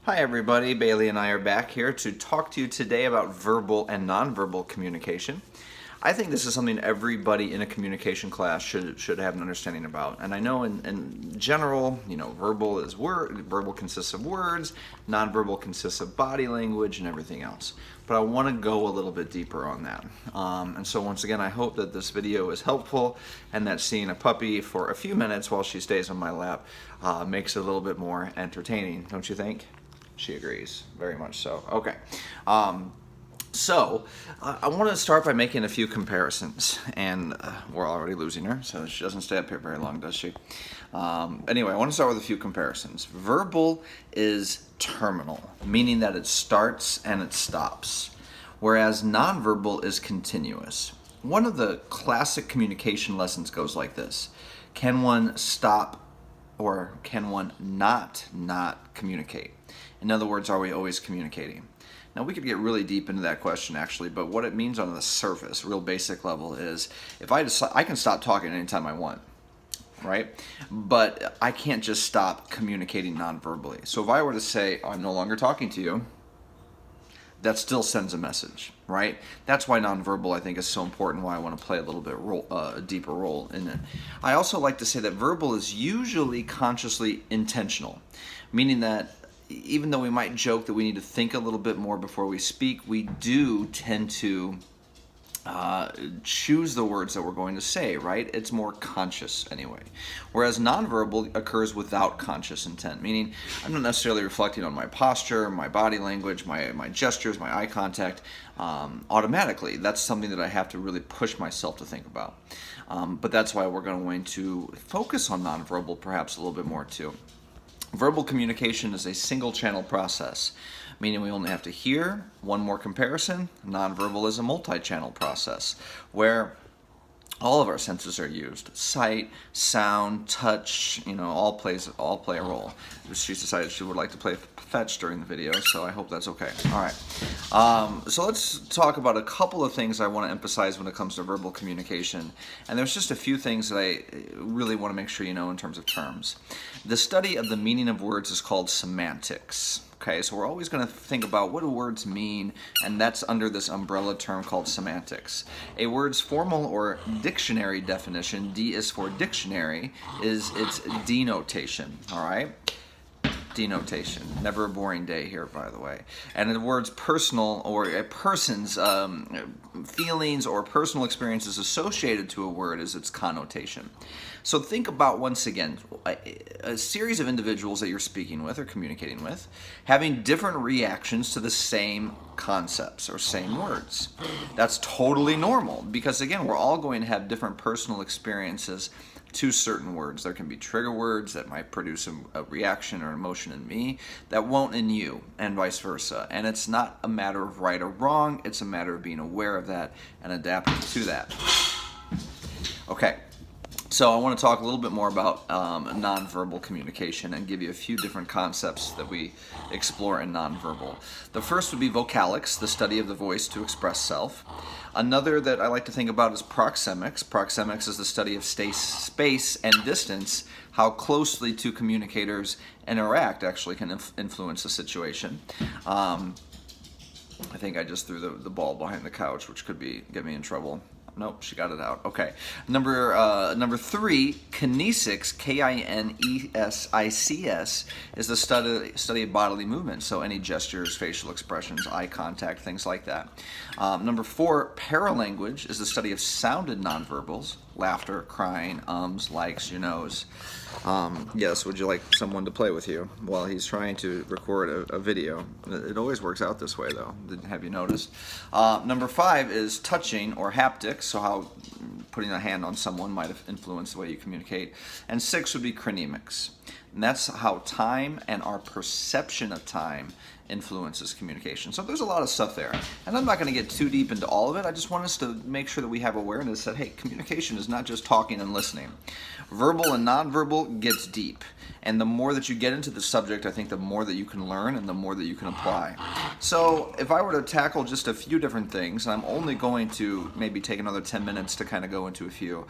Hi everybody, Bailey and I are back here to talk to you today about verbal and nonverbal communication. I think this is something everybody in a communication class should have an understanding about. And I know in general, verbal consists of words, nonverbal consists of body language and everything else. But I want to go a little bit deeper on that. And so once again, I hope that this video is helpful and that seeing a puppy for a few minutes while she stays on my lap makes it a little bit more entertaining, don't you think? She agrees, very much so. Okay. I want to start by making a few comparisons, and we're already losing her, so she doesn't stay up here very long, does she? Anyway, I want to start with a few comparisons. Verbal is terminal, meaning that it starts and it stops, whereas nonverbal is continuous. One of the classic communication lessons goes like this: can one stop or can one not communicate? In other words, are we always communicating? Now, we could get really deep into that question actually, but what it means on the surface, real basic level, is if I decide, I can stop talking anytime I want, right? But I can't just stop communicating non-verbally. So if I were to say, I'm no longer talking to you, that still sends a message, right? That's why nonverbal, I think, is so important, why I want to play a little bit a deeper role in it. I also like to say that verbal is usually consciously intentional, meaning that even though we might joke that we need to think a little bit more before we speak, we do tend to choose the words that we're going to say, right? It's more conscious anyway. Whereas nonverbal occurs without conscious intent, meaning I'm not necessarily reflecting on my posture, my body language, my gestures, my eye contact automatically. That's something that I have to really push myself to think about. But that's why we're going to focus on nonverbal perhaps a little bit more too. Verbal communication is a single channel process, meaning we only have to hear. One more comparison: nonverbal is a multi-channel process where all of our senses are used. Sight, sound, touch, all play a role. She's decided she would like to play fetch during the video, so I hope that's okay. All right. So let's talk about a couple of things I want to emphasize when it comes to verbal communication. And there's just a few things that I really want to make sure you know in terms of terms. The study of the meaning of words is called semantics. Okay, so we're always going to think about what do words mean, and that's under this umbrella term called semantics. A word's formal or dictionary definition, D is for dictionary, is its denotation, all right? Denotation. Never a boring day here, by the way. And the word's personal or a person's feelings or personal experiences associated to a word is its connotation. So think about, once again, a series of individuals that you're speaking with or communicating with having different reactions to the same concepts or same words. That's totally normal because, again, we're all going to have different personal experiences to certain words. There can be trigger words that might produce a reaction or emotion in me that won't in you, and vice versa. And it's not a matter of right or wrong, it's a matter of being aware of that and adapting to that. Okay, so I want to talk a little bit more about nonverbal communication and give you a few different concepts that we explore in nonverbal. The first would be vocalics, the study of the voice to express self. Another that I like to think about is proxemics. Proxemics is the study of space and distance, how closely two communicators interact actually can influence the situation. I think I just threw the ball behind the couch, which could get me in trouble. Nope, she got it out. Okay. Number three, kinesics, Kinesics, is the study of bodily movement. So any gestures, facial expressions, eye contact, things like that. Number four, paralanguage is the study of sounded nonverbals, laughter, crying, ums, likes, you knows. Yes, would you like someone to play with you while he's trying to record a video? It always works out this way, though. Have you noticed? Number five is touching or haptics, so how putting a hand on someone might have influenced the way you communicate. And six would be chronemics. And that's how time and our perception of time influences communication. So there's a lot of stuff there. And I'm not going to get too deep into all of it. I just want us to make sure that we have awareness that, hey, communication is not just talking and listening. Verbal and nonverbal gets deep. And the more that you get into the subject, I think the more that you can learn and the more that you can apply. So if I were to tackle just a few different things, and I'm only going to maybe take another 10 minutes to kind of go into a few,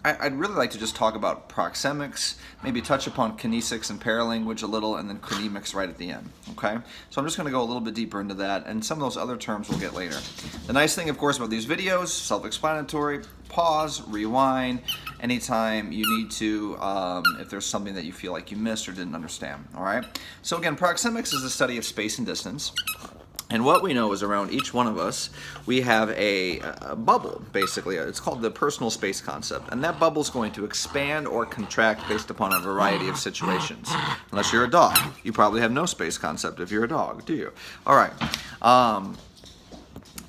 I'd really like to just talk about proxemics, maybe touch upon kinesics and paralanguage a little, and then chronemics right at the end, okay? So I'm just going to go a little bit deeper into that, and some of those other terms we'll get later. The nice thing, of course, about these videos, self-explanatory, pause, rewind, anytime you need to, if there's something that you feel like you missed or didn't understand, all right? So again, proxemics is the study of space and distance. And what we know is around each one of us, we have a bubble, basically. It's called the personal space concept. And that bubble is going to expand or contract based upon a variety of situations. Unless you're a dog. You probably have no space concept if you're a dog, do you? All right.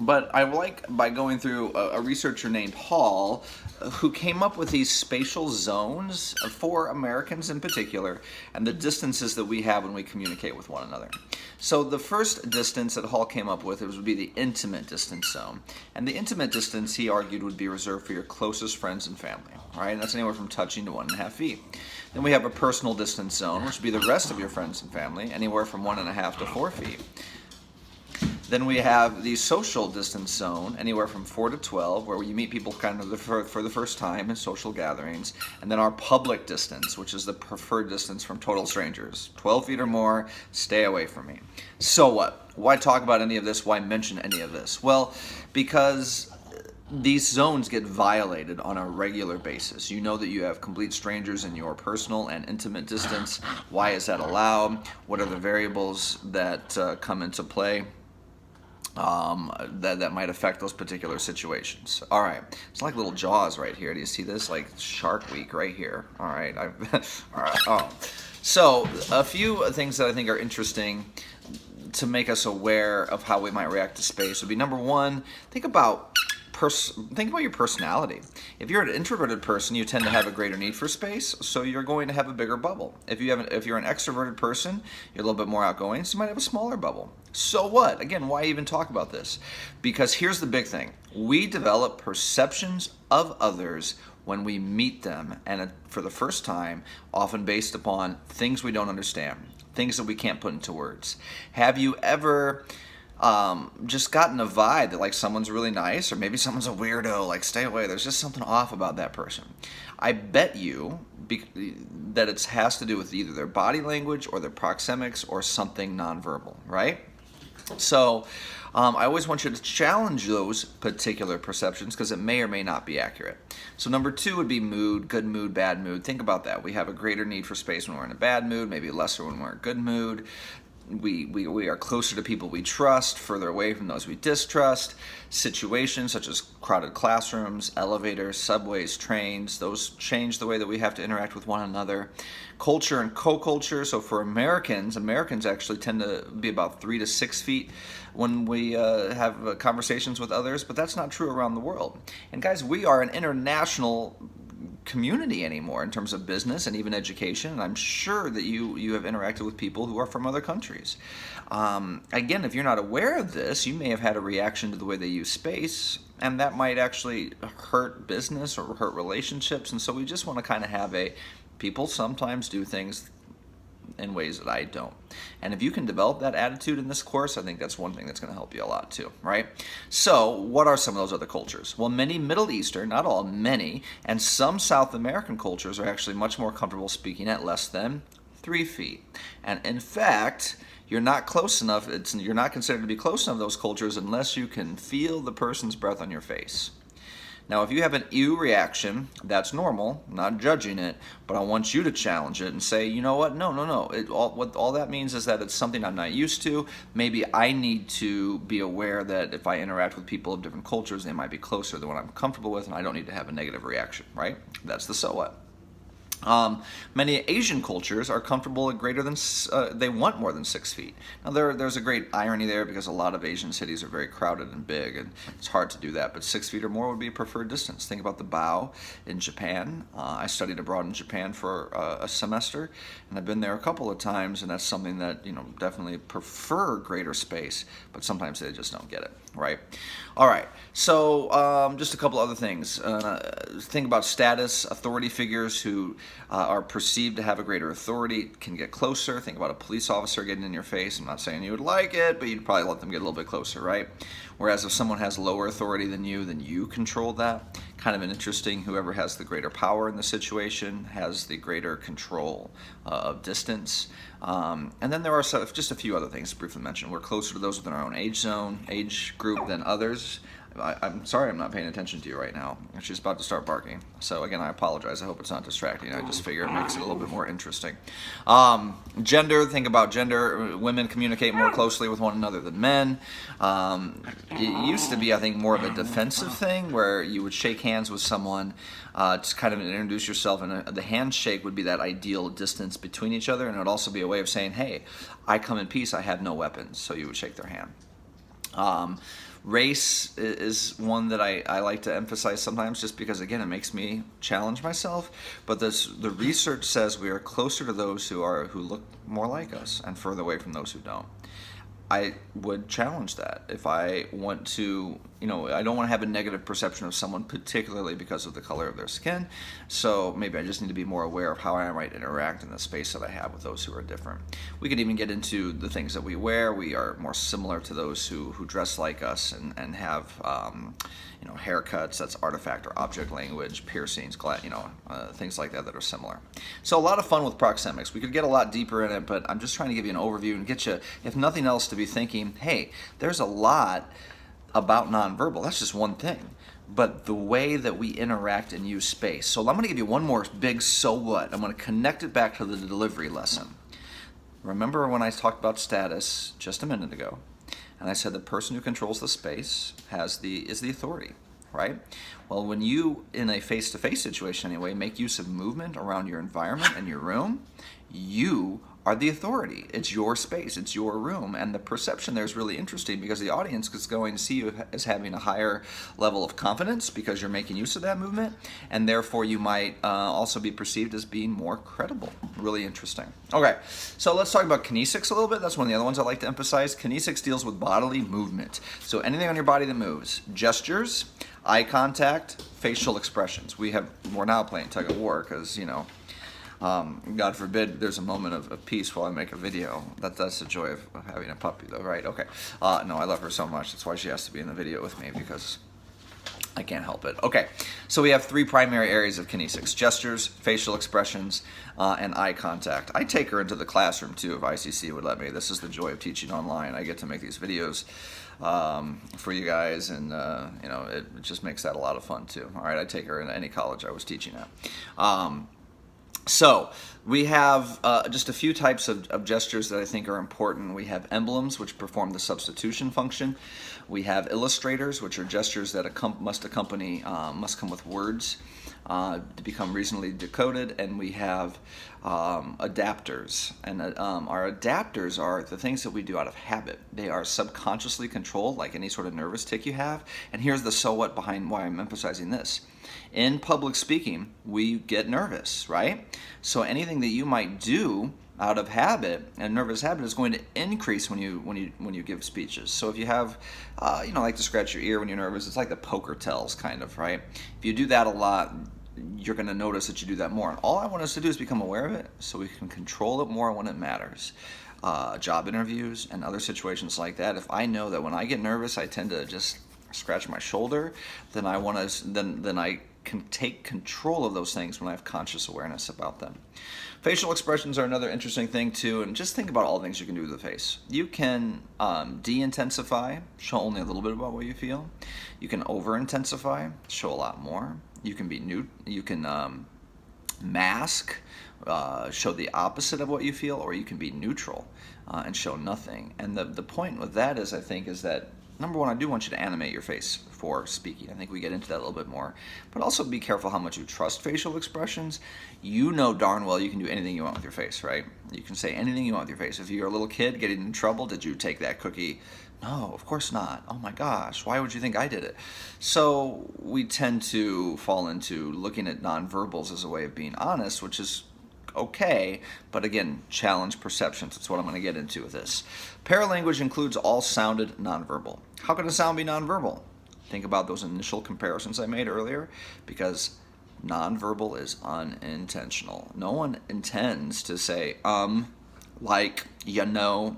But I like, by going through a researcher named Hall, who came up with these spatial zones for Americans in particular, and the distances that we have when we communicate with one another. So the first distance that Hall came up with would be the intimate distance zone. And the intimate distance, he argued, would be reserved for your closest friends and family. All right, and that's anywhere from touching to 1.5 feet. Then we have a personal distance zone, which would be the rest of your friends and family, anywhere from 1.5 to 4 feet. Then we have the social distance zone, anywhere from 4 to 12, where you meet people kind of for the first time in social gatherings. And then our public distance, which is the preferred distance from total strangers. 12 feet or more, stay away from me. So what? Why talk about any of this? Why mention any of this? Well, because these zones get violated on a regular basis. You know that you have complete strangers in your personal and intimate distance. Why is that allowed? What are the variables that come into play? That might affect those particular situations. All right, it's like little Jaws right here. Do you see this? Like Shark Week right here. All right. All right. Oh, so a few things that I think are interesting to make us aware of how we might react to space would be, number one, think about your personality. If you're an introverted person, you tend to have a greater need for space, so you're going to have a bigger bubble. If you're an extroverted person, you're a little bit more outgoing, so you might have a smaller bubble. So what? Again, why even talk about this? Because here's the big thing. We develop perceptions of others when we meet them, and for the first time, often based upon things we don't understand, things that we can't put into words. Have you ever just gotten a vibe that like someone's really nice, or maybe someone's a weirdo, like stay away, there's just something off about that person? I bet you that it has to do with either their body language or their proxemics or something nonverbal, right? So I always want you to challenge those particular perceptions because it may or may not be accurate. So number two would be mood, good mood, bad mood. Think about that. We have a greater need for space when we're in a bad mood, maybe lesser when we're in a good mood. We are closer to people we trust, further away from those we distrust. Situations such as crowded classrooms, elevators, subways, trains, those change the way that we have to interact with one another. Culture and co-culture. So for Americans actually tend to be about 3 to 6 feet when we have conversations with others, but that's not true around the world. And guys, we are an international community anymore in terms of business and even education, and I'm sure that you have interacted with people who are from other countries. Again, if you're not aware of this, you may have had a reaction to the way they use space, and that might actually hurt business or hurt relationships. And so we just want to kind of have people sometimes do things in ways that I don't. And if you can develop that attitude in this course, I think that's one thing that's going to help you a lot too, right? So what are some of those other cultures? Well, many Middle Eastern, not all, many, and some South American cultures are actually much more comfortable speaking at less than 3 feet. And in fact, you're not close enough, you're not considered to be close enough to those cultures unless you can feel the person's breath on your face. Now, if you have an ew reaction, that's normal. I'm not judging it, but I want you to challenge it and say, you know what? No. All that means is that it's something I'm not used to. Maybe I need to be aware that if I interact with people of different cultures, they might be closer than what I'm comfortable with, and I don't need to have a negative reaction, right? That's the so what. Many Asian cultures are comfortable at greater than, they want more than 6 feet. Now there's a great irony there because a lot of Asian cities are very crowded and big, and it's hard to do that, but 6 feet or more would be a preferred distance. Think about the bow in Japan. I studied abroad in Japan for a semester, and I've been there a couple of times, and that's something that, definitely prefer greater space, but sometimes they just don't get it, right? All right, so just a couple other things. Think about status, authority figures who are perceived to have a greater authority can get closer. Think about a police officer getting in your face. I'm not saying you would like it, but you'd probably let them get a little bit closer, right? Whereas if someone has lower authority than you, then you control that. Kind of an interesting, whoever has the greater power in the situation has the greater control of distance. And then there are just a few other things to briefly mention. We're closer to those within our own age group than others. I'm sorry I'm not paying attention to you right now. She's about to start barking. So again, I apologize. I hope it's not distracting. I just figure it makes it a little bit more interesting. Gender, think about gender. Women communicate more closely with one another than men. It used to be, I think, more of a defensive thing where you would shake hands with someone to kind of introduce yourself, and the handshake would be that ideal distance between each other, and it would also be a way of saying, hey, I come in peace, I have no weapons, so you would shake their hand. Race is one that I like to emphasize sometimes just because, again, it makes me challenge myself. But the research says we are closer to those who look more like us and further away from those who don't. I would challenge that. If I want to, I don't want to have a negative perception of someone particularly because of the color of their skin. So maybe I just need to be more aware of how I might interact in the space that I have with those who are different. We could even get into the things that we wear. We are more similar to those who dress like us and have, haircuts. That's artifact or object language, piercings, things like that are similar. So a lot of fun with proxemics. We could get a lot deeper in it, but I'm just trying to give you an overview and get you, if nothing else, to be thinking, hey, there's a lot about nonverbal. That's just one thing. But the way that we interact and use space. So I'm going to give you one more big so what. I'm going to connect it back to the delivery lesson. Remember when I talked about status just a minute ago, and I said the person who controls the space is the authority, right? Well, when you, in a face-to-face situation anyway, make use of movement around your environment and your room, you are the authority. It's your space, it's your room, and the perception there is really interesting because the audience is going to see you as having a higher level of confidence because you're making use of that movement, and therefore you might also be perceived as being more credible. Really interesting. Okay, so let's talk about kinesics a little bit. That's one of the other ones I like to emphasize. Kinesics deals with bodily movement. So anything on your body that moves. Gestures, eye contact, facial expressions. We're now playing tug of war because, God forbid there's a moment of peace while I make a video. That's the joy of having a puppy though, right? Okay. No, I love her so much. That's why she has to be in the video with me because I can't help it. Okay, so we have three primary areas of kinesics: gestures, facial expressions, and eye contact. I take her into the classroom too if ICC would let me. This is the joy of teaching online. I get to make these videos for you guys, and it just makes that a lot of fun too. All right, I take her into any college I was teaching at. So we have just a few types of gestures that I think are important. We have emblems, which perform the substitution function. We have illustrators, which are gestures that must come with words to become reasonably decoded. And we have adapters. And our adapters are the things that we do out of habit. They are subconsciously controlled, like any sort of nervous tic you have. And here's the so what behind why I'm emphasizing this. In public speaking, we get nervous, right? So anything that you might do out of habit, and nervous habit, is going to increase when you give speeches. So if you have, like to scratch your ear when you're nervous, it's like the poker tells kind of, right? If you do that a lot, you're going to notice that you do that more. And all I want us to do is become aware of it so we can control it more when it matters. Job interviews and other situations like that. If I know that when I get nervous, I tend to just scratch my shoulder, then I can take control of those things when I have conscious awareness about them. Facial expressions are another interesting thing too, and just think about all the things you can do with the face. You can de-intensify, show only a little bit about what you feel. You can over-intensify, show a lot more. You can be mask, show the opposite of what you feel, or you can be neutral and show nothing. And the point with that is, I think, is that number one, I do want you to animate your face for speaking. I think we get into that a little bit more. But also be careful how much you trust facial expressions. You know darn well you can do anything you want with your face, right? You can say anything you want with your face. If you're a little kid getting in trouble, did you take that cookie? No, of course not. Oh my gosh, why would you think I did it? So we tend to fall into looking at nonverbals as a way of being honest, which is okay, but again, challenge perceptions. That's what I'm going to get into with this. Paralanguage includes all sounded nonverbal. How can a sound be nonverbal? Think about those initial comparisons I made earlier, because Nonverbal is unintentional. No one intends to say, like, no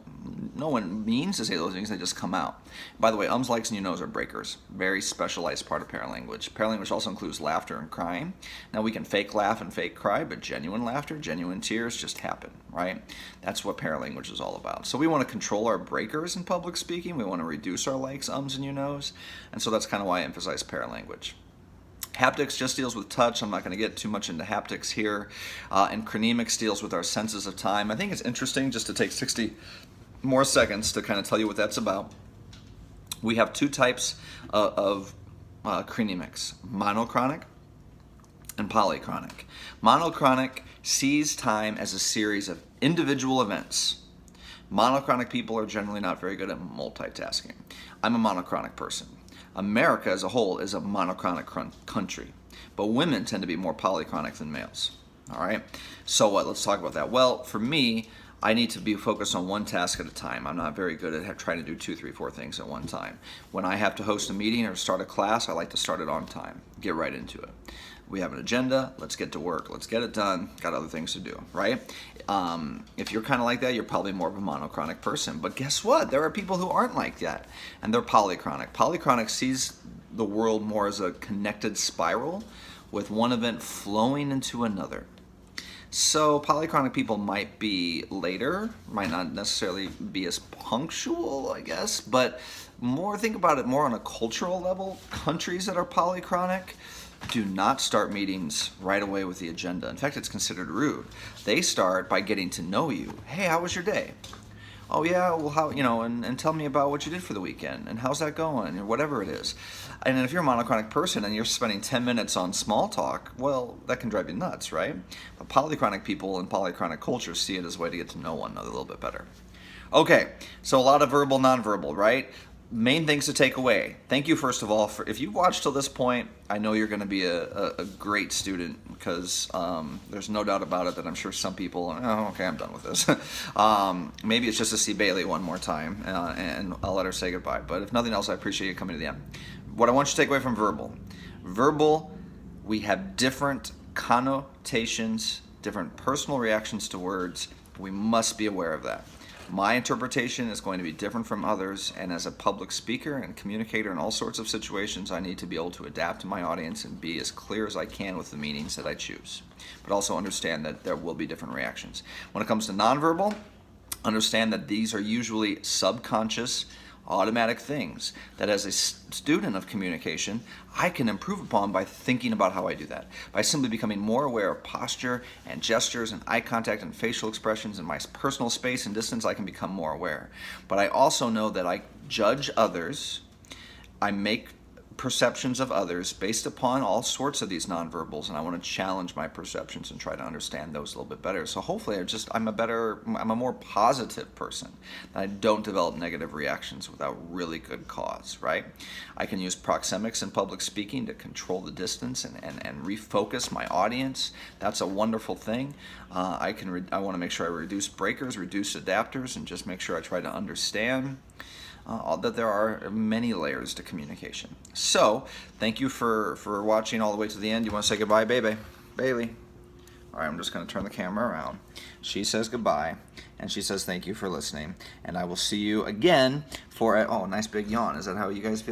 one means to say those things, they just come out. By the way, ums, likes, and you knows are breakers. Very specialized part of paralanguage. Paralanguage also includes laughter and crying. Now, we can fake laugh and fake cry, but genuine laughter, genuine tears just happen, right? That's what paralanguage is all about. So we want to control our breakers in public speaking. We want to reduce our likes, ums, and you knows. And so that's kind of why I emphasize paralanguage. Haptics just deals with touch. I'm not going to get too much into haptics here. And chronemics deals with our senses of time. I think it's interesting just to take 60 more seconds to kind of tell you what that's about. We have two types of chronemics, monochronic and polychronic. Monochronic sees time as a series of individual events. Monochronic people are generally not very good at multitasking. I'm a monochronic person. America as a whole is a monochronic country, but women tend to be more polychronic than males. All right, so what? Let's talk about that. Well, for me, I need to be focused on one task at a time. I'm not very good at trying to do 2, 3, 4 things at one time. When I have to host a meeting or start a class, I like to start it on time, get right into it. We have an agenda, let's get to work, let's get it done, got other things to do, right? If you're kind of like that, you're probably more of a monochronic person. But guess what? There are people who aren't like that, and they're polychronic. Polychronic sees the world more as a connected spiral with one event flowing into another. So polychronic people might be later, might not necessarily be as punctual, I guess, but think about it more on a cultural level. Countries that are polychronic do not start meetings right away with the agenda. In fact, it's considered rude. They start by getting to know you. Hey, how was your day? Oh yeah, well how, and tell me about what you did for the weekend and how's that going, or whatever it is. And if you're a monochronic person and you're spending 10 minutes on small talk, well, that can drive you nuts, right? But polychronic people and polychronic cultures see it as a way to get to know one another a little bit better. Okay, so a lot of verbal, nonverbal, right? Main things to take away. Thank you, first of all, for if you've watched till this point. I know you're going to be a great student because there's no doubt about it that I'm sure some people, okay, I'm done with this. Maybe it's just to see Bailey one more time and I'll let her say goodbye. But if nothing else, I appreciate you coming to the end. What I want you to take away from verbal. Verbal, we have different connotations, different personal reactions to words. We must be aware of that. My interpretation is going to be different from others, and as a public speaker and communicator in all sorts of situations, I need to be able to adapt to my audience and be as clear as I can with the meanings that I choose. But also understand that there will be different reactions. When it comes to nonverbal, understand that these are usually subconscious, automatic things that as a student of communication, I can improve upon by thinking about how I do that. By simply becoming more aware of posture and gestures and eye contact and facial expressions in my personal space and distance, I can become more aware. But I also know that I judge others, I make perceptions of others based upon all sorts of these nonverbals, and I want to challenge my perceptions and try to understand those a little bit better. So hopefully I'm a more positive person. I don't develop negative reactions without really good cause, right? I can use proxemics in public speaking to control the distance and refocus my audience. That's a wonderful thing. I want to make sure I reduce breakers, reduce adapters, and just make sure I try to understand that there are many layers to communication. So, thank you for watching all the way to the end. You want to say goodbye, Bailey? All right, I'm just going to turn the camera around. She says goodbye, and she says thank you for listening. And I will see you again for a nice big yawn. Is that how you guys feel?